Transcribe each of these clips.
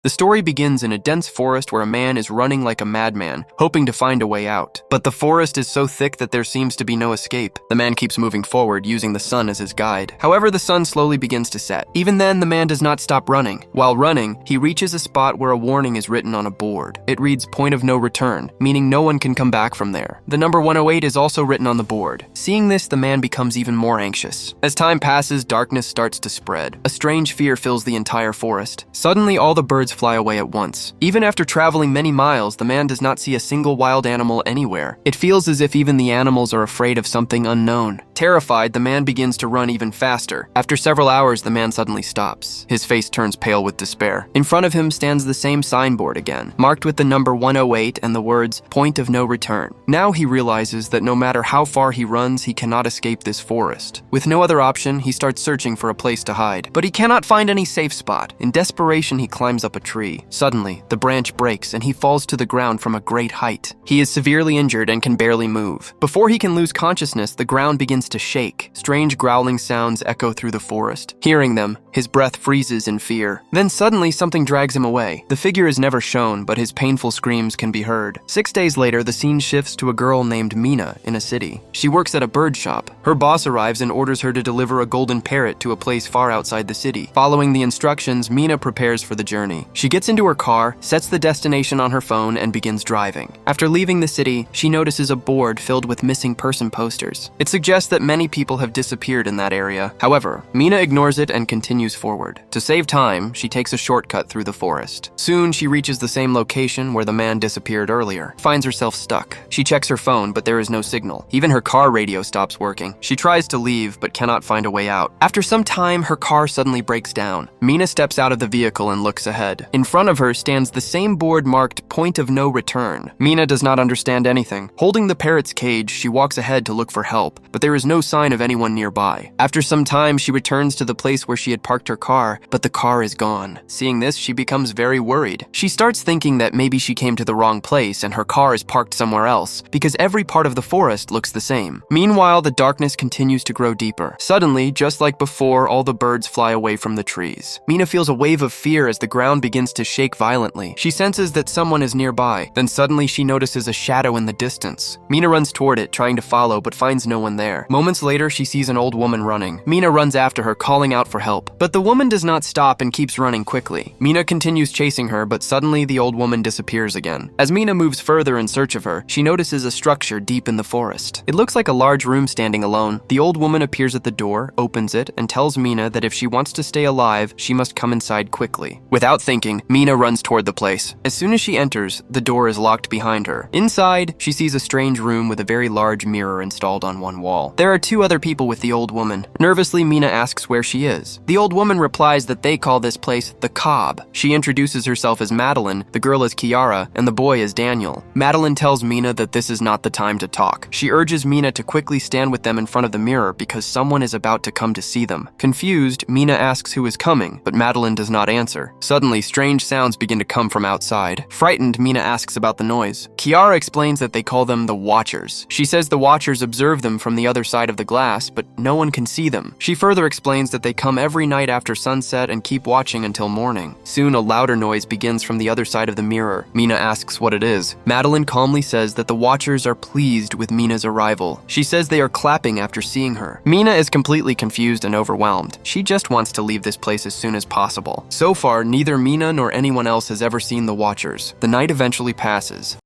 The story begins in a dense forest where a man is running like a madman, hoping to find a way out. But the forest is so thick that there seems to be no escape. The man keeps moving forward, using the sun as his guide. However, the sun slowly begins to set. Even then, the man does not stop running. While running, he reaches a spot where a warning is written on a board. It reads "Point of no return," meaning no one can come back from there. The number 108 is also written on the board. Seeing this, the man becomes even more anxious. As time passes, darkness starts to spread. A strange fear fills the entire forest. Suddenly, all the birds fly away at once. Even after traveling many miles, the man does not see a single wild animal anywhere. It feels as if even the animals are afraid of something unknown. Terrified, the man begins to run even faster. After several hours, the man suddenly stops. His face turns pale with despair. In front of him stands the same signboard again, marked with the number 108 and the words "Point of no return." Now he realizes that no matter how far he runs, he cannot escape this forest. With no other option, he starts searching for a place to hide. But he cannot find any safe spot. In desperation, he climbs up a tree. Suddenly, the branch breaks and he falls to the ground from a great height. He is severely injured and can barely move. Before he can lose consciousness, the ground begins to shake. Strange growling sounds echo through the forest. Hearing them, his breath freezes in fear. Then suddenly, something drags him away. The figure is never shown, but his painful screams can be heard. 6 days later, the scene shifts to a girl named Mina in a city. She works at a bird shop. Her boss arrives and orders her to deliver a golden parrot to a place far outside the city. Following the instructions, Mina prepares for the journey. She gets into her car, sets the destination on her phone, and begins driving. After leaving the city, she notices a board filled with missing person posters. It suggests that many people have disappeared in that area. However, Mina ignores it and continues forward. To save time, she takes a shortcut through the forest. Soon, she reaches the same location where the man disappeared earlier. Finds herself stuck. She checks her phone, but there is no signal. Even her car radio stops working. She tries to leave, but cannot find a way out. After some time, her car suddenly breaks down. Mina steps out of the vehicle and looks ahead. In front of her stands the same board marked "Point of no return." Mina does not understand anything. Holding the parrot's cage, she walks ahead to look for help, but there is no sign of anyone nearby. After some time, she returns to the place where she had parked her car, but the car is gone. Seeing this, she becomes very worried. She starts thinking that maybe she came to the wrong place and her car is parked somewhere else, because every part of the forest looks the same. Meanwhile, the darkness continues to grow deeper. Suddenly, just like before, all the birds fly away from the trees. Mina feels a wave of fear as the ground begins to shake violently. She senses that someone is nearby. Then suddenly she notices a shadow in the distance. Mina runs toward it, trying to follow, but finds no one there. Moments later, she sees an old woman running. Mina runs after her, calling out for help. But the woman does not stop and keeps running quickly. Mina continues chasing her, but suddenly the old woman disappears again. As Mina moves further in search of her, she notices a structure deep in the forest. It looks like a large room standing alone. The old woman appears at the door, opens it, and tells Mina that if she wants to stay alive, she must come inside quickly. Without thinking, Mina runs toward the place. As soon as she enters, the door is locked behind her. Inside, she sees a strange room with a very large mirror installed on one wall. There are 2 other people with the old woman. Nervously, Mina asks where she is. The old woman replies that they call this place the Cobb. She introduces herself as Madeline, the girl as Kiara, and the boy as Daniel. Madeline tells Mina that this is not the time to talk. She urges Mina to quickly stand with them in front of the mirror because someone is about to come to see them. Confused, Mina asks who is coming, but Madeline does not answer. Suddenly, strange sounds begin to come from outside. Frightened, Mina asks about the noise. Kiara explains that they call them the Watchers. She says the Watchers observe them from the other side of the glass, but no one can see them. She further explains that they come every night after sunset and keep watching until morning. Soon, a louder noise begins from the other side of the mirror. Mina asks what it is. Madeline calmly says that the Watchers are pleased with Mina's arrival. She says they are clapping after seeing her. Mina is completely confused and overwhelmed. She just wants to leave this place as soon as possible. So far, neither Mina nor anyone else has ever seen the Watchers. The night eventually passes.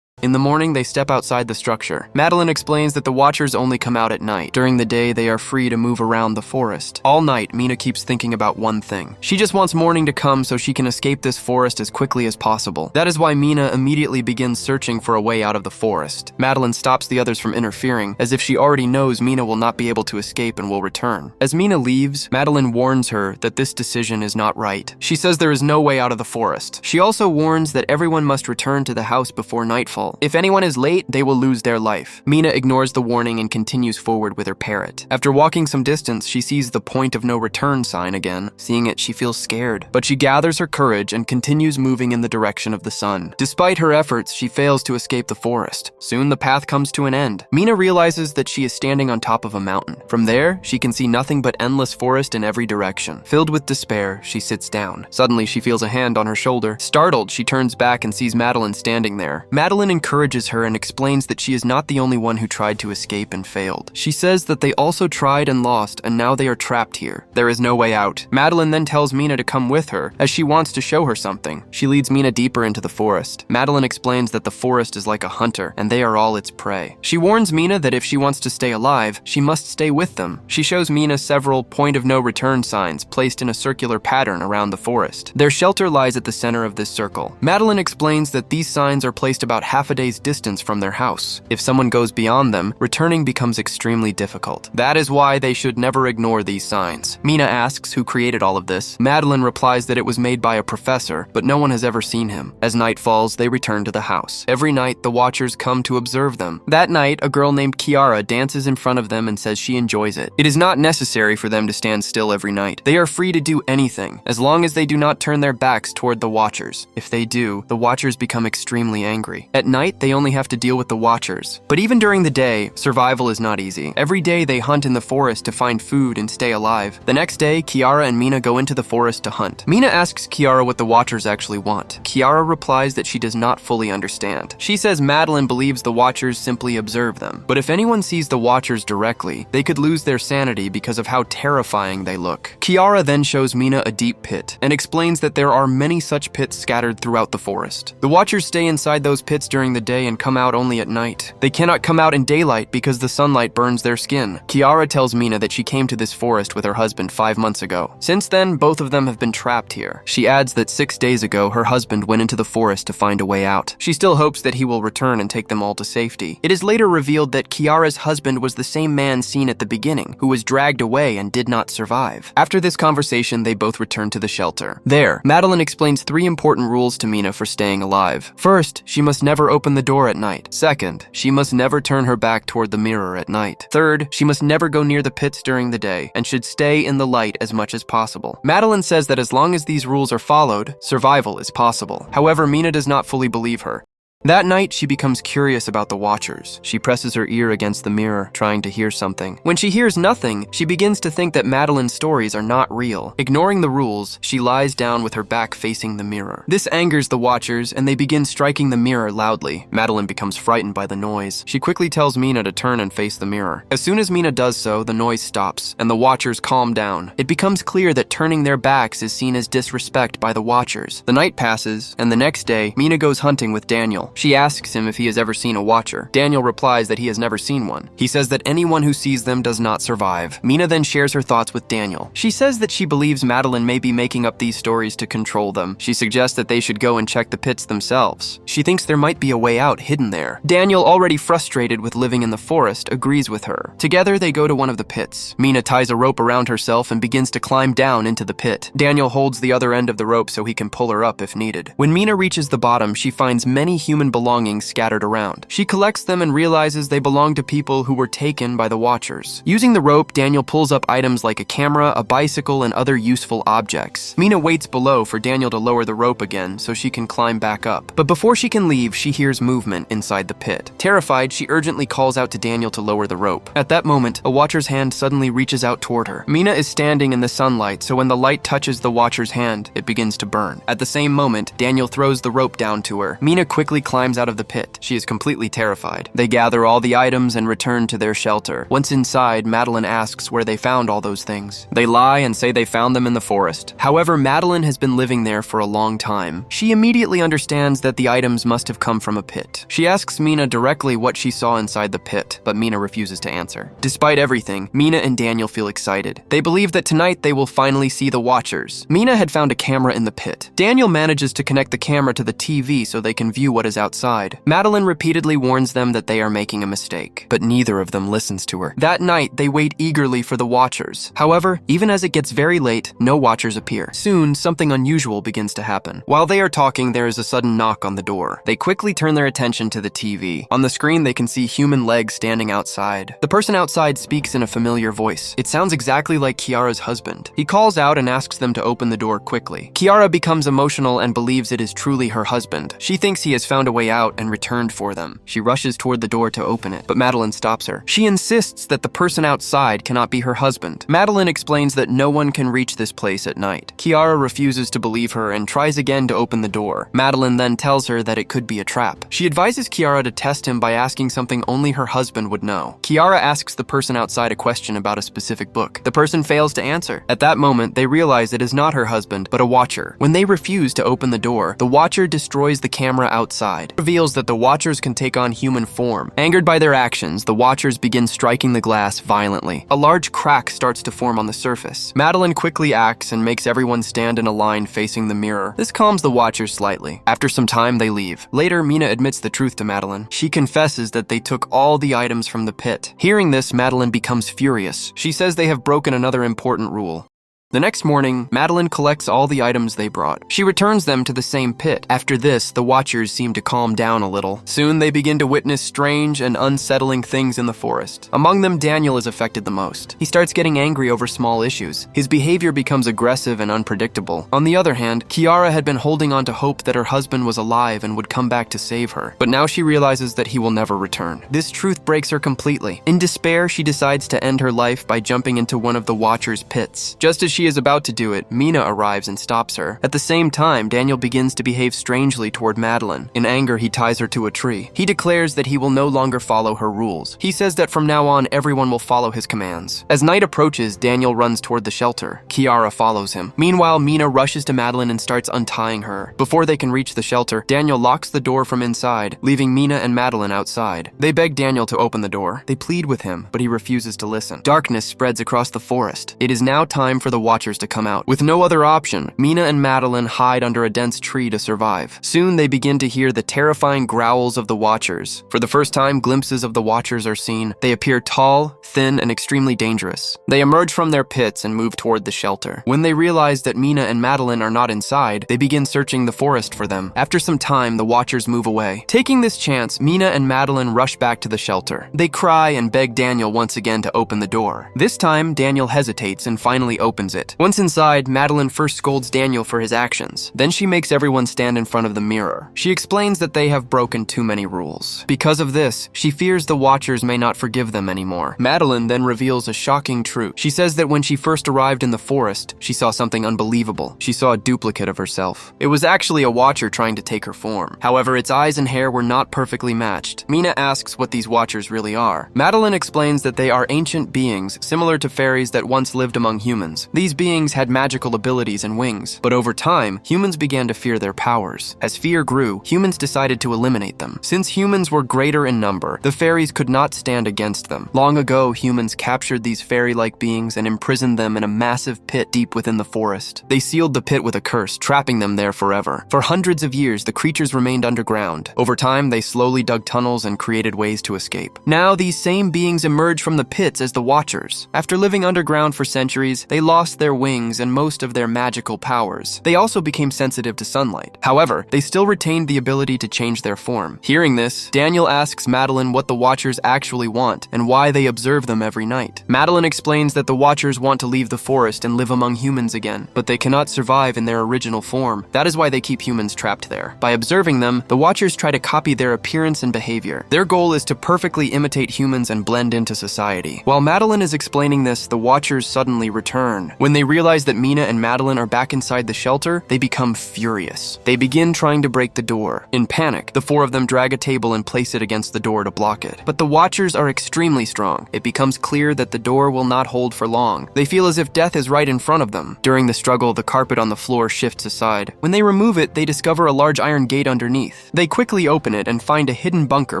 In the morning, they step outside the structure. Madeline explains that the Watchers only come out at night. During the day, they are free to move around the forest. All night, Mina keeps thinking about one thing. She just wants morning to come so she can escape this forest as quickly as possible. That is why Mina immediately begins searching for a way out of the forest. Madeline stops the others from interfering, as if she already knows Mina will not be able to escape and will return. As Mina leaves, Madeline warns her that this decision is not right. She says there is no way out of the forest. She also warns that everyone must return to the house before nightfall. essential. If anyone is late, they will lose their life. Mina ignores the warning and continues forward with her parrot. After walking some distance, she sees the point of no return sign again. Seeing it, she feels scared, but she gathers her courage and continues moving in the direction of the sun. Despite her efforts, she fails to escape the forest. Soon the path comes to an end. Mina realizes that she is standing on top of a mountain. From there, she can see nothing but endless forest in every direction. Filled with despair, she sits down. Suddenly, she feels a hand on her shoulder. Startled, she turns back and sees Madeline standing there. Madeline encourages her and explains that she is not the only one who tried to escape and failed. She says that they also tried and lost, and now they are trapped here. There is no way out. Madeline then tells Mina to come with her, as she wants to show her something. She leads Mina deeper into the forest. Madeline explains that the forest is like a hunter, and they are all its prey. She warns Mina that if she wants to stay alive, she must stay with them. She shows Mina several point-of-no-return signs placed in a circular pattern around the forest. Their shelter lies at the center of this circle. Madeline explains that these signs are placed about half a day's distance from their house. If someone goes beyond them, returning becomes extremely difficult. That is why they should never ignore these signs. Mina asks who created all of this. Madeline replies that it was made by a professor, but no one has ever seen him. As night falls, they return to the house. Every night, the Watchers come to observe them. That night, a girl named Kiara dances in front of them and says she enjoys it. It is not necessary for them to stand still every night. They are free to do anything, as long as they do not turn their backs toward the Watchers. If they do, the Watchers become extremely angry. At night, they only have to deal with the Watchers. But even during the day, survival is not easy. Every day, they hunt in the forest to find food and stay alive. The next day, Kiara and Mina go into the forest to hunt. Mina asks Kiara what the Watchers actually want. Kiara replies that she does not fully understand. She says Madeline believes the Watchers simply observe them. But if anyone sees the Watchers directly, they could lose their sanity because of how terrifying they look. Kiara then shows Mina a deep pit and explains that there are many such pits scattered throughout the forest. The Watchers stay inside those pits during the day and come out only at night. They cannot come out in daylight because the sunlight burns their skin. Kiara tells Mina that she came to this forest with her husband 5 months ago. Since then, both of them have been trapped here. She adds that 6 days ago, her husband went into the forest to find a way out. She still hopes that he will return and take them all to safety. It is later revealed that Kiara's husband was the same man seen at the beginning, who was dragged away and did not survive. After this conversation, they both return to the shelter. There, Madeline explains 3 important rules to Mina for staying alive. First, she must never open the door at night. Second, she must never turn her back toward the mirror at night. Third, she must never go near the pits during the day and should stay in the light as much as possible. Madeline says that as long as these rules are followed, survival is possible. However, Mina does not fully believe her. That night, she becomes curious about the Watchers. She presses her ear against the mirror, trying to hear something. When she hears nothing, she begins to think that Madeline's stories are not real. Ignoring the rules, she lies down with her back facing the mirror. This angers the Watchers, and they begin striking the mirror loudly. Madeline becomes frightened by the noise. She quickly tells Mina to turn and face the mirror. As soon as Mina does so, the noise stops, and the Watchers calm down. It becomes clear that turning their backs is seen as disrespect by the Watchers. The night passes, and the next day, Mina goes hunting with Daniel. She asks him if he has ever seen a Watcher. Daniel replies that he has never seen one. He says that anyone who sees them does not survive. Mina then shares her thoughts with Daniel. She says that she believes Madeline may be making up these stories to control them. She suggests that they should go and check the pits themselves. She thinks there might be a way out hidden there. Daniel, already frustrated with living in the forest, agrees with her. Together, they go to one of the pits. Mina ties a rope around herself and begins to climb down into the pit. Daniel holds the other end of the rope so he can pull her up if needed. When Mina reaches the bottom, she finds many human belongings scattered around. She collects them and realizes they belong to people who were taken by the Watchers. Using the rope, Daniel pulls up items like a camera, a bicycle, and other useful objects. Mina waits below for Daniel to lower the rope again so she can climb back up. But before she can leave, she hears movement inside the pit. Terrified, she urgently calls out to Daniel to lower the rope. At that moment, a Watcher's hand suddenly reaches out toward her. Mina is standing in the sunlight, so when the light touches the Watcher's hand, it begins to burn. At the same moment, Daniel throws the rope down to her. Mina quickly climbs out of the pit. She is completely terrified. They gather all the items and return to their shelter. Once inside, Madeline asks where they found all those things. They lie and say they found them in the forest. However, Madeline has been living there for a long time. She immediately understands that the items must have come from a pit. She asks Mina directly what she saw inside the pit, but Mina refuses to answer. Despite everything, Mina and Daniel feel excited. They believe that tonight they will finally see the Watchers. Mina had found a camera in the pit. Daniel manages to connect the camera to the TV so they can view what is is outside. Madeline repeatedly warns them that they are making a mistake, but neither of them listens to her. That night, they wait eagerly for the Watchers. However, even as it gets very late, no Watchers appear. Soon, something unusual begins to happen. While they are talking, there is a sudden knock on the door. They quickly turn their attention to the TV. On the screen, they can see human legs standing outside. The person outside speaks in a familiar voice. It sounds exactly like Kiara's husband. He calls out and asks them to open the door quickly. Kiara becomes emotional and believes it is truly her husband. She thinks he has found a way out and returned for them. She rushes toward the door to open it, but Madeline stops her. She insists that the person outside cannot be her husband. Madeline explains that no one can reach this place at night. Kiara refuses to believe her and tries again to open the door. Madeline then tells her that it could be a trap. She advises Kiara to test him by asking something only her husband would know. Kiara asks the person outside a question about a specific book. The person fails to answer. At that moment, they realize it is not her husband, but a Watcher. When they refuse to open the door, the Watcher destroys the camera outside. It reveals that the Watchers can take on human form. Angered by their actions, the Watchers begin striking the glass violently. A large crack starts to form on the surface. Madeline quickly acts and makes everyone stand in a line facing the mirror. This calms the Watchers slightly. After some time, they leave. Later, Mina admits the truth to Madeline. She confesses that they took all the items from the pit. Hearing this, Madeline becomes furious. She says they have broken another important rule. The next morning, Madeline collects all the items they brought. She returns them to the same pit. After this, the Watchers seem to calm down a little. Soon, they begin to witness strange and unsettling things in the forest. Among them, Daniel is affected the most. He starts getting angry over small issues. His behavior becomes aggressive and unpredictable. On the other hand, Kiara had been holding on to hope that her husband was alive and would come back to save her. But now she realizes that he will never return. This truth breaks her completely. In despair, she decides to end her life by jumping into one of the Watchers' pits. Just as she is about to do it, Mina arrives and stops her. At the same time, Daniel begins to behave strangely toward Madeline. In anger, he ties her to a tree. He declares that he will no longer follow her rules. He says that from now on, everyone will follow his commands. As night approaches, Daniel runs toward the shelter. Kiara follows him. Meanwhile, Mina rushes to Madeline and starts untying her. Before they can reach the shelter, Daniel locks the door from inside, leaving Mina and Madeline outside. They beg Daniel to open the door. They plead with him, but he refuses to listen. Darkness spreads across the forest. It is now time for the Watchers to come out. With no other option, Mina and Madeline hide under a dense tree to survive. Soon they begin to hear the terrifying growls of the Watchers. For the first time, glimpses of the Watchers are seen. They appear tall, thin, and extremely dangerous. They emerge from their pits and move toward the shelter. When they realize that Mina and Madeline are not inside, they begin searching the forest for them. After some time, the Watchers move away. Taking this chance, Mina and Madeline rush back to the shelter. They cry and beg Daniel once again to open the door. This time, Daniel hesitates and finally opens it. Once inside, Madeline first scolds Daniel for his actions. Then she makes everyone stand in front of the mirror. She explains that they have broken too many rules. Because of this, she fears the Watchers may not forgive them anymore. Madeline then reveals a shocking truth. She says that when she first arrived in the forest, she saw something unbelievable. She saw a duplicate of herself. It was actually a Watcher trying to take her form. However, its eyes and hair were not perfectly matched. Mina asks what these Watchers really are. Madeline explains that they are ancient beings similar to fairies that once lived among humans. These beings had magical abilities and wings, but over time, humans began to fear their powers. As fear grew, humans decided to eliminate them. Since humans were greater in number, the fairies could not stand against them. Long ago, humans captured these fairy-like beings and imprisoned them in a massive pit deep within the forest. They sealed the pit with a curse, trapping them there forever. For hundreds of years, the creatures remained underground. Over time, they slowly dug tunnels and created ways to escape. Now, these same beings emerge from the pits as the Watchers. After living underground for centuries, they lost their wings and most of their magical powers. They also became sensitive to sunlight. However, they still retained the ability to change their form. Hearing this, Daniel asks Madeline what the Watchers actually want and why they observe them every night. Madeline explains that the Watchers want to leave the forest and live among humans again, but they cannot survive in their original form. That is why they keep humans trapped there. By observing them, the Watchers try to copy their appearance and behavior. Their goal is to perfectly imitate humans and blend into society. While Madeline is explaining this, the Watchers suddenly return. When they realize that Mina and Madeline are back inside the shelter, they become furious. They begin trying to break the door. In panic, the four of them drag a table and place it against the door to block it. But the Watchers are extremely strong. It becomes clear that the door will not hold for long. They feel as if death is right in front of them. During the struggle, the carpet on the floor shifts aside. When they remove it, they discover a large iron gate underneath. They quickly open it and find a hidden bunker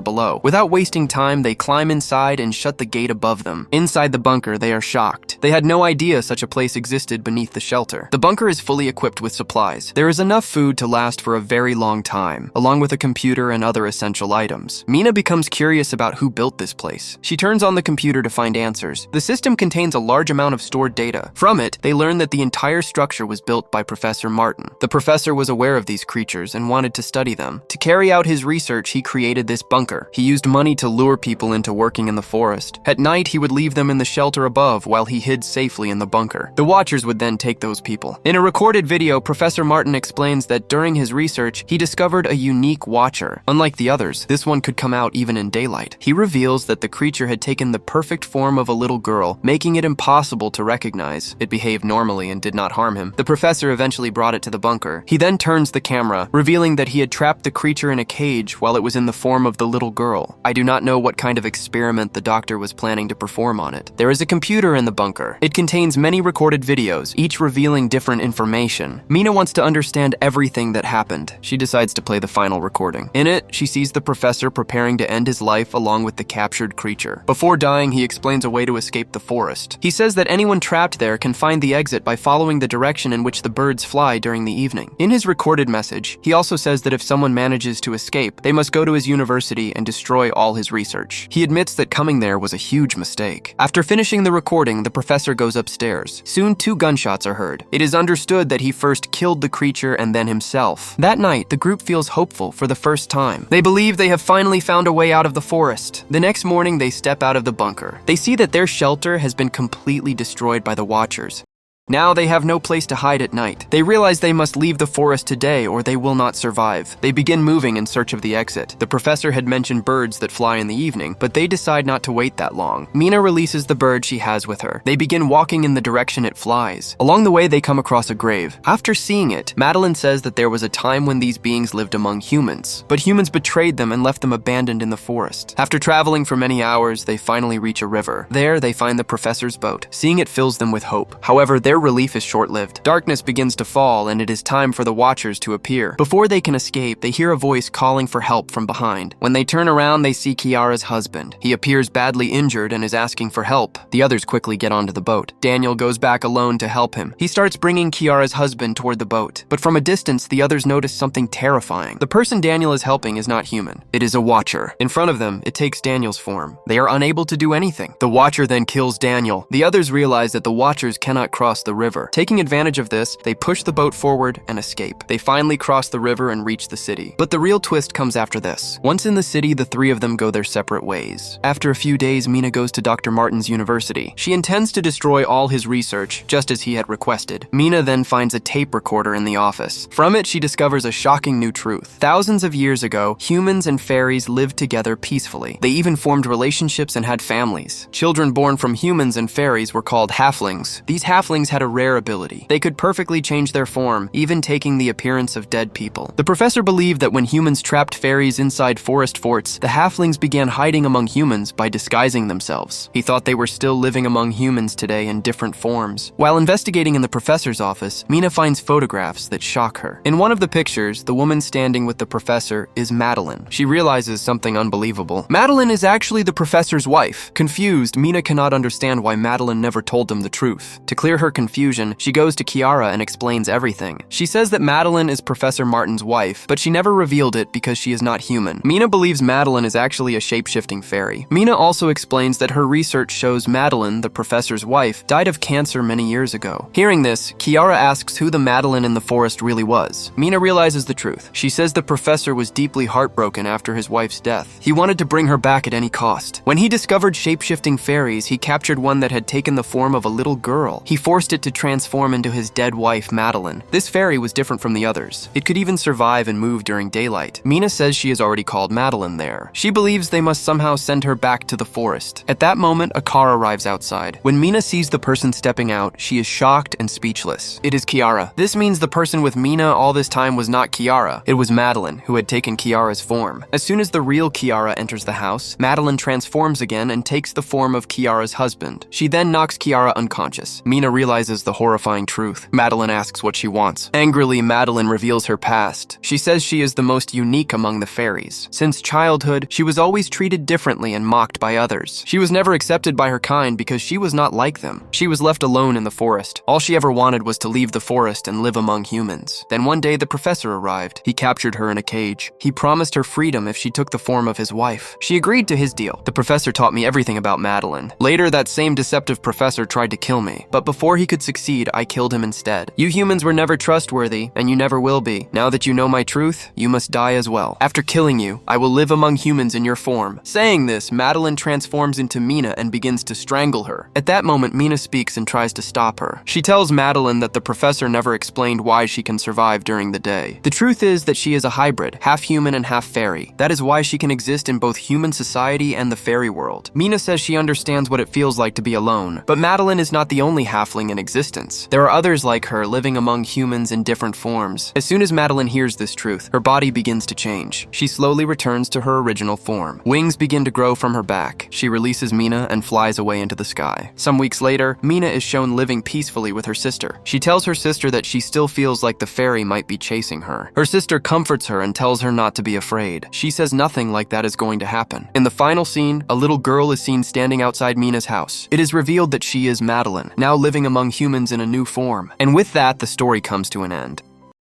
below. Without wasting time, they climb inside and shut the gate above them. Inside the bunker, they are shocked. They had no idea such a place place existed beneath the shelter. The bunker is fully equipped with supplies. There is enough food to last for a very long time, along with a computer and other essential items. Mina becomes curious about who built this place. She turns on the computer to find answers. The system contains a large amount of stored data. From it, they learn that the entire structure was built by Professor Martin. The professor was aware of these creatures and wanted to study them. To carry out his research, he created this bunker. He used money to lure people into working in the forest. At night, he would leave them in the shelter above while he hid safely in the bunker. The Watchers would then take those people. In a recorded video, Professor Martin explains that during his research, he discovered a unique Watcher. Unlike the others, this one could come out even in daylight. He reveals that the creature had taken the perfect form of a little girl, making it impossible to recognize. It behaved normally and did not harm him. The professor eventually brought it to the bunker. He then turns the camera, revealing that he had trapped the creature in a cage while it was in the form of the little girl. I do not know what kind of experiment the doctor was planning to perform on it. There is a computer in the bunker. It contains many recorded videos, each revealing different information. Mina wants to understand everything that happened. She decides to play the final recording. In it, she sees the professor preparing to end his life along with the captured creature. Before dying, he explains a way to escape the forest. He says that anyone trapped there can find the exit by following the direction in which the birds fly during the evening. In his recorded message, he also says that if someone manages to escape, they must go to his university and destroy all his research. He admits that coming there was a huge mistake. After finishing the recording, the professor goes upstairs. Soon, 2 gunshots are heard. It is understood that he first killed the creature and then himself. That night, the group feels hopeful for the first time. They believe they have finally found a way out of the forest. The next morning, they step out of the bunker. They see that their shelter has been completely destroyed by the Watchers. Now they have no place to hide at night. They realize they must leave the forest today or they will not survive. They begin moving in search of the exit. The professor had mentioned birds that fly in the evening, but they decide not to wait that long. Mina releases the bird she has with her. They begin walking in the direction it flies. Along the way, they come across a grave. After seeing it, Madeline says that there was a time when these beings lived among humans, but humans betrayed them and left them abandoned in the forest. After traveling for many hours, they finally reach a river. There, they find the professor's boat. Seeing it fills them with hope. However, their relief is short-lived. Darkness begins to fall, and it is time for the Watchers to appear. Before they can escape, they hear a voice calling for help from behind. When they turn around, they see Kiara's husband. He appears badly injured and is asking for help. The others quickly get onto the boat. Daniel goes back alone to help him. He starts bringing Kiara's husband toward the boat, but from a distance, the others notice something terrifying. The person Daniel is helping is not human. It is a Watcher. In front of them, it takes Daniel's form. They are unable to do anything. The Watcher then kills Daniel. The others realize that the Watchers cannot cross the river. Taking advantage of this, they push the boat forward and escape. They finally cross the river and reach the city. But the real twist comes after this. Once in the city, the 3 of them go their separate ways. After a few days, Mina goes to Dr. Martin's university. She intends to destroy all his research, just as he had requested. Mina then finds a tape recorder in the office. From it, she discovers a shocking new truth. Thousands of years ago, humans and fairies lived together peacefully. They even formed relationships and had families. Children born from humans and fairies were called halflings. These halflings had a rare ability. They could perfectly change their form, even taking the appearance of dead people. The professor believed that when humans trapped fairies inside forest forts, the halflings began hiding among humans by disguising themselves. He thought they were still living among humans today in different forms. While investigating in the professor's office, Mina finds photographs that shock her. In one of the pictures, the woman standing with the professor is Madeline. She realizes something unbelievable. Madeline is actually the professor's wife. Confused, Mina cannot understand why Madeline never told them the truth. To clear her confusion, she goes to Kiara and explains everything. She says that Madeline is Professor Martin's wife, but she never revealed it because she is not human. Mina believes Madeline is actually a shape-shifting fairy. Mina also explains that her research shows Madeline, the professor's wife, died of cancer many years ago. Hearing this, Kiara asks who the Madeline in the forest really was. Mina realizes the truth. She says the professor was deeply heartbroken after his wife's death. He wanted to bring her back at any cost. When he discovered shape-shifting fairies, he captured one that had taken the form of a little girl. He forced it to transform into his dead wife, Madeline. This fairy was different from the others. It could even survive and move during daylight. Mina says she has already called Madeline there. She believes they must somehow send her back to the forest. At that moment, a car arrives outside. When Mina sees the person stepping out, she is shocked and speechless. It is Kiara. This means the person with Mina all this time was not Kiara. It was Madeline, who had taken Kiara's form. As soon as the real Kiara enters the house, Madeline transforms again and takes the form of Kiara's husband. She then knocks Kiara unconscious. Mina realizes realizes the horrifying truth. Madeline asks what she wants. Angrily, Madeline reveals her past. She says she is the most unique among the fairies. Since childhood, she was always treated differently and mocked by others. She was never accepted by her kind because she was not like them. She was left alone in the forest. All she ever wanted was to leave the forest and live among humans. Then one day the professor arrived. He captured her in a cage. He promised her freedom if she took the form of his wife. She agreed to his deal. The professor taught me everything about Madeline. Later, that same deceptive professor tried to kill me, but before he could succeed, I killed him instead. You humans were never trustworthy, and you never will be. Now that you know my truth, you must die as well. After killing you, I will live among humans in your form. Saying this, Madeline transforms into Mina and begins to strangle her. At that moment, Mina speaks and tries to stop her. She tells Madeline that the professor never explained why she can survive during the day. The truth is that she is a hybrid, half human and half fairy. That is why she can exist in both human society and the fairy world. Mina says she understands what it feels like to be alone, but Madeline is not the only halfling in existence. There are others like her living among humans in different forms. As soon as Madeline hears this truth, her body begins to change. She slowly returns to her original form. Wings begin to grow from her back. She releases Mina and flies away into the sky. Some weeks later, Mina is shown living peacefully with her sister. She tells her sister that she still feels like the fairy might be chasing her. Her sister comforts her and tells her not to be afraid. She says nothing like that is going to happen. In the final scene, a little girl is seen standing outside Mina's house. It is revealed that she is Madeline, now living among humans in a new form. And with that, the story comes to an end.